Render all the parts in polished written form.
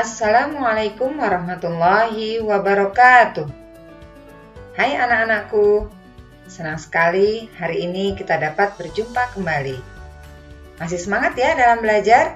Assalamualaikum warahmatullahi wabarakatuh. Hai anak-anakku, senang sekali hari ini kita dapat berjumpa kembali. Masih semangat ya dalam belajar?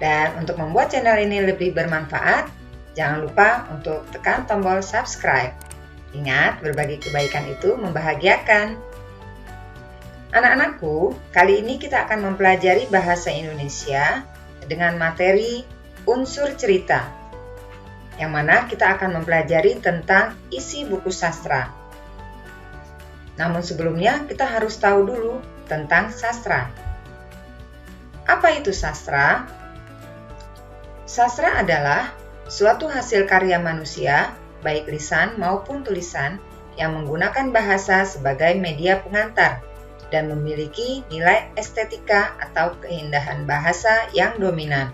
Dan untuk membuat channel ini lebih bermanfaat, jangan lupa untuk tekan tombol subscribe. Ingat, berbagi kebaikan itu membahagiakan. Anak-anakku, kali ini kita akan mempelajari bahasa Indonesia dengan materi unsur cerita, yang mana kita akan mempelajari tentang isi buku sastra. Namun sebelumnya kita harus tahu dulu tentang sastra. Apa itu sastra? Sastra adalah suatu hasil karya manusia, baik lisan maupun tulisan, yang menggunakan bahasa sebagai media pengantar dan memiliki nilai estetika atau keindahan bahasa yang dominan.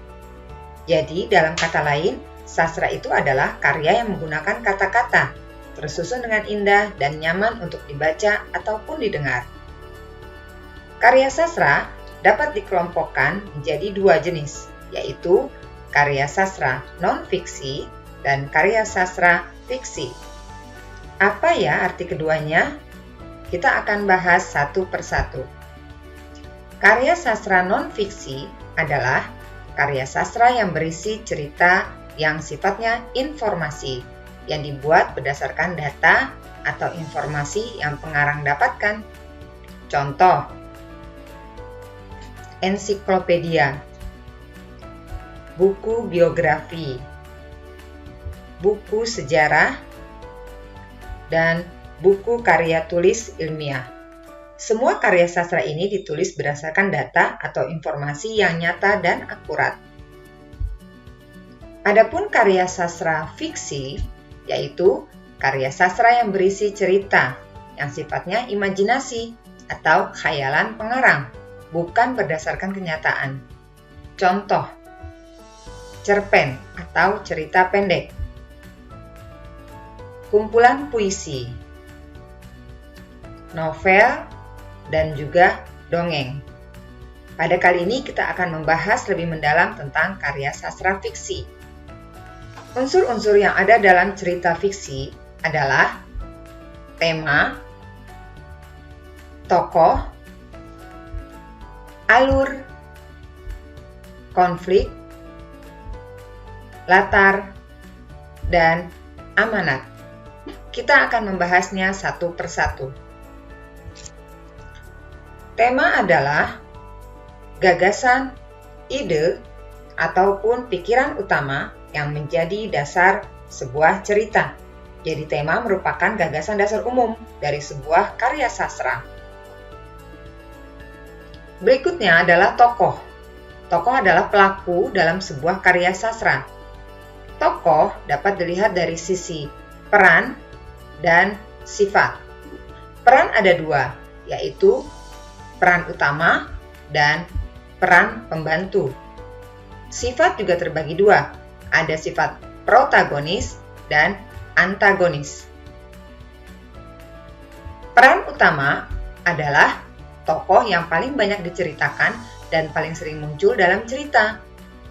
Jadi, dalam kata lain, sastra itu adalah karya yang menggunakan kata-kata, tersusun dengan indah dan nyaman untuk dibaca ataupun didengar. Karya sastra dapat dikelompokkan menjadi dua jenis, yaitu karya sastra non-fiksi dan karya sastra fiksi. Apa ya arti keduanya? Kita akan bahas satu persatu. Karya sastra non-fiksi adalah karya sastra yang berisi cerita yang sifatnya informasi, yang dibuat berdasarkan data atau informasi yang pengarang dapatkan. Contoh, ensiklopedia, buku biografi, buku sejarah, dan buku karya tulis ilmiah. Semua karya sastra ini ditulis berdasarkan data atau informasi yang nyata dan akurat. Adapun karya sastra fiksi, yaitu karya sastra yang berisi cerita yang sifatnya imajinasi atau khayalan pengarang, bukan berdasarkan kenyataan. Contoh, cerpen atau cerita pendek, kumpulan puisi, novel, dan juga dongeng. Pada kali ini kita akan membahas lebih mendalam tentang karya sastra fiksi. Unsur-unsur yang ada dalam cerita fiksi adalah tema, tokoh, alur, konflik, latar, dan amanat. Kita akan membahasnya satu persatu. Tema adalah gagasan, ide, ataupun pikiran utama yang menjadi dasar sebuah cerita. Jadi tema merupakan gagasan dasar umum dari sebuah karya sastra. Berikutnya adalah tokoh. Tokoh adalah pelaku dalam sebuah karya sastra. Tokoh dapat dilihat dari sisi peran dan sifat. Peran ada dua, yaitu peran utama dan peran pembantu. Sifat juga terbagi dua, ada sifat protagonis dan antagonis. Peran utama adalah tokoh yang paling banyak diceritakan dan paling sering muncul dalam cerita.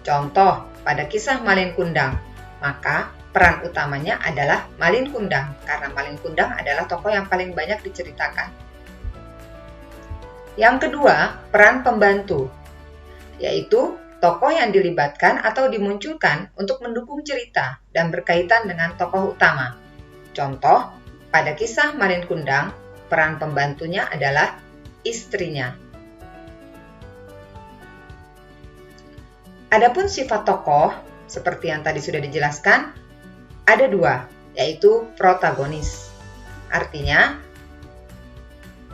Contoh, pada kisah Malin Kundang, maka peran utamanya adalah Malin Kundang, karena Malin Kundang adalah tokoh yang paling banyak diceritakan. Yang kedua, peran pembantu, yaitu tokoh yang dilibatkan atau dimunculkan untuk mendukung cerita dan berkaitan dengan tokoh utama. Contoh, pada kisah Malin Kundang, peran pembantunya adalah istrinya. Adapun sifat tokoh, seperti yang tadi sudah dijelaskan, ada dua, yaitu protagonis. Artinya,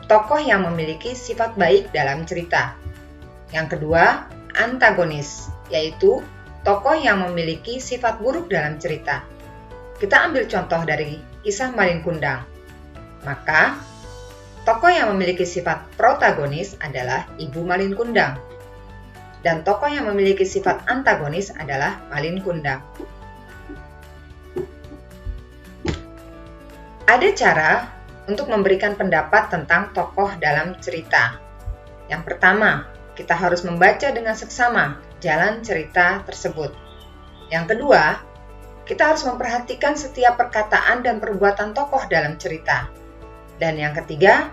tokoh yang memiliki sifat baik dalam cerita. Yang kedua, antagonis, yaitu tokoh yang memiliki sifat buruk dalam cerita. Kita ambil contoh dari kisah Malin Kundang. Maka, tokoh yang memiliki sifat protagonis adalah Ibu Malin Kundang. Dan tokoh yang memiliki sifat antagonis adalah Malin Kundang. Ada cara untuk memberikan pendapat tentang tokoh dalam cerita. Yang pertama, kita harus membaca dengan seksama jalan cerita tersebut. Yang kedua, kita harus memperhatikan setiap perkataan dan perbuatan tokoh dalam cerita. Dan yang ketiga,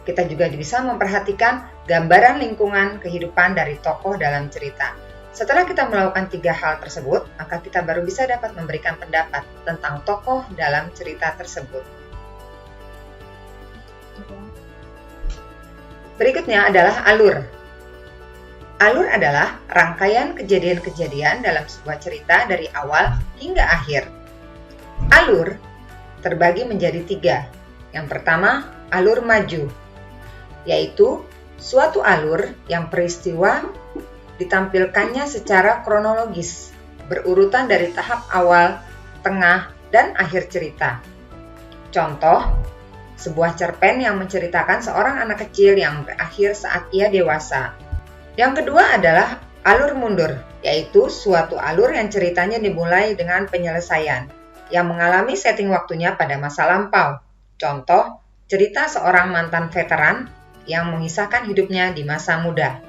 kita juga bisa memperhatikan gambaran lingkungan kehidupan dari tokoh dalam cerita. Setelah kita melakukan 3 hal tersebut, maka kita baru bisa dapat memberikan pendapat tentang tokoh dalam cerita tersebut. Berikutnya adalah alur. Alur adalah rangkaian kejadian-kejadian dalam sebuah cerita dari awal hingga akhir. Alur terbagi menjadi 3. Yang pertama, alur maju, yaitu suatu alur yang peristiwa ditampilkannya secara kronologis, berurutan dari tahap awal, tengah, dan akhir cerita. Contoh, sebuah cerpen yang menceritakan seorang anak kecil yang berakhir saat ia dewasa. Yang kedua adalah alur mundur, yaitu suatu alur yang ceritanya dimulai dengan penyelesaian, yang mengalami setting waktunya pada masa lampau. Contoh, cerita seorang mantan veteran yang mengisahkan hidupnya di masa muda.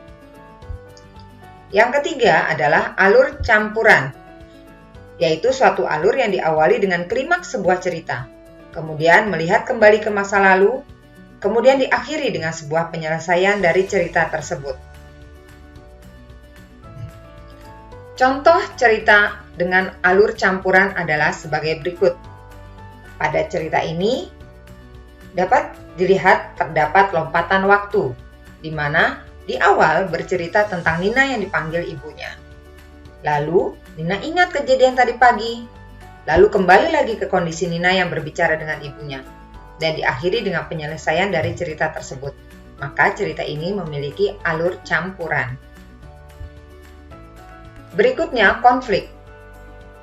Yang ketiga adalah alur campuran, yaitu suatu alur yang diawali dengan klimaks sebuah cerita, kemudian melihat kembali ke masa lalu, kemudian diakhiri dengan sebuah penyelesaian dari cerita tersebut. Contoh cerita dengan alur campuran adalah sebagai berikut. Pada cerita ini, dapat dilihat terdapat lompatan waktu, di mana di awal bercerita tentang Nina yang dipanggil ibunya. Lalu, Nina ingat kejadian tadi pagi, lalu kembali lagi ke kondisi Nina yang berbicara dengan ibunya, dan diakhiri dengan penyelesaian dari cerita tersebut. Maka cerita ini memiliki alur campuran. Berikutnya, konflik.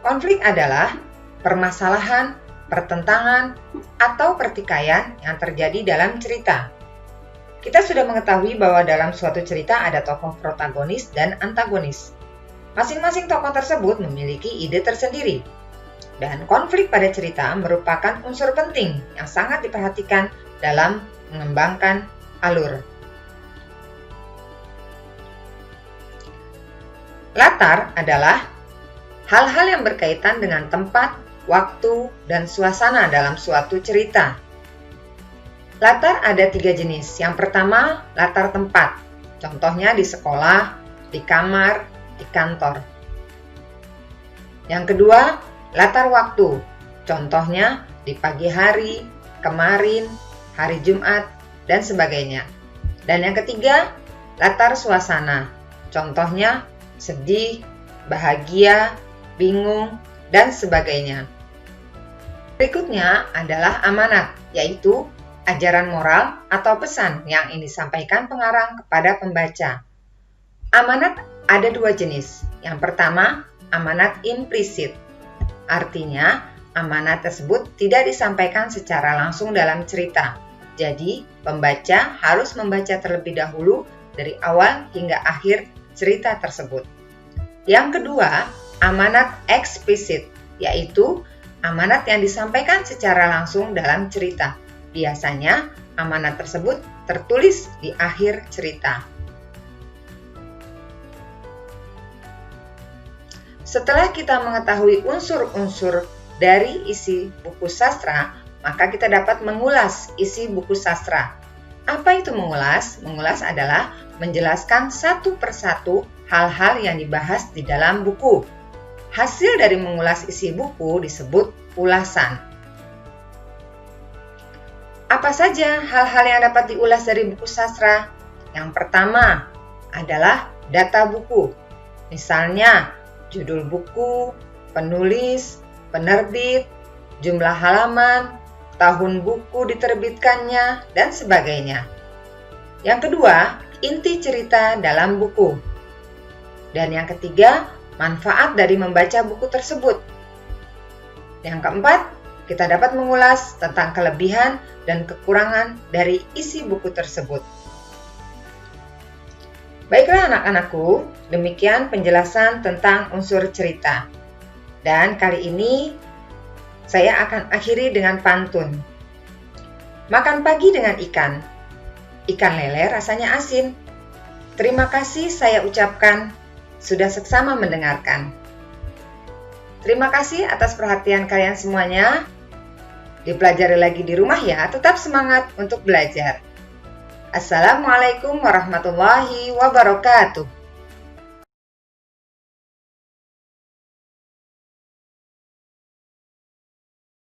Konflik adalah permasalahan, pertentangan, atau pertikaian yang terjadi dalam cerita. Kita sudah mengetahui bahwa dalam suatu cerita ada tokoh protagonis dan antagonis. Masing-masing tokoh tersebut memiliki ide tersendiri. Dan konflik pada cerita merupakan unsur penting yang sangat diperhatikan dalam mengembangkan alur. Latar adalah hal-hal yang berkaitan dengan tempat, waktu, dan suasana dalam suatu cerita. Latar ada 3 jenis. Yang pertama, latar tempat. Contohnya di sekolah, di kamar, di kantor. Yang kedua, latar waktu, contohnya di pagi hari, kemarin, hari Jumat, dan sebagainya. Dan yang ketiga, latar suasana, contohnya sedih, bahagia, bingung, dan sebagainya. Berikutnya adalah amanat, yaitu ajaran moral atau pesan yang ingin disampaikan pengarang kepada pembaca. Amanat ada 2 jenis. Yang pertama, amanat implisit. Artinya, amanat tersebut tidak disampaikan secara langsung dalam cerita. Jadi, pembaca harus membaca terlebih dahulu dari awal hingga akhir cerita tersebut. Yang kedua, amanat eksplisit, yaitu amanat yang disampaikan secara langsung dalam cerita. Biasanya, amanat tersebut tertulis di akhir cerita. Setelah kita mengetahui unsur-unsur dari isi buku sastra, maka kita dapat mengulas isi buku sastra. Apa itu mengulas? Mengulas adalah menjelaskan satu persatu hal-hal yang dibahas di dalam buku. Hasil dari mengulas isi buku disebut ulasan. Apa saja hal-hal yang dapat diulas dari buku sastra? Yang pertama adalah data buku. Misalnya, judul buku, penulis, penerbit, jumlah halaman, tahun buku diterbitkannya, dan sebagainya. Yang kedua, inti cerita dalam buku. Dan yang ketiga, manfaat dari membaca buku tersebut. Yang keempat, kita dapat mengulas tentang kelebihan dan kekurangan dari isi buku tersebut. Baiklah anak-anakku, demikian penjelasan tentang unsur cerita. Dan kali ini saya akan akhiri dengan pantun. Makan pagi dengan ikan. Ikan lele rasanya asin. Terima kasih saya ucapkan, sudah seksama mendengarkan. Terima kasih atas perhatian kalian semuanya. Dipelajari lagi di rumah ya, tetap semangat untuk belajar. Assalamualaikum warahmatullahi wabarakatuh.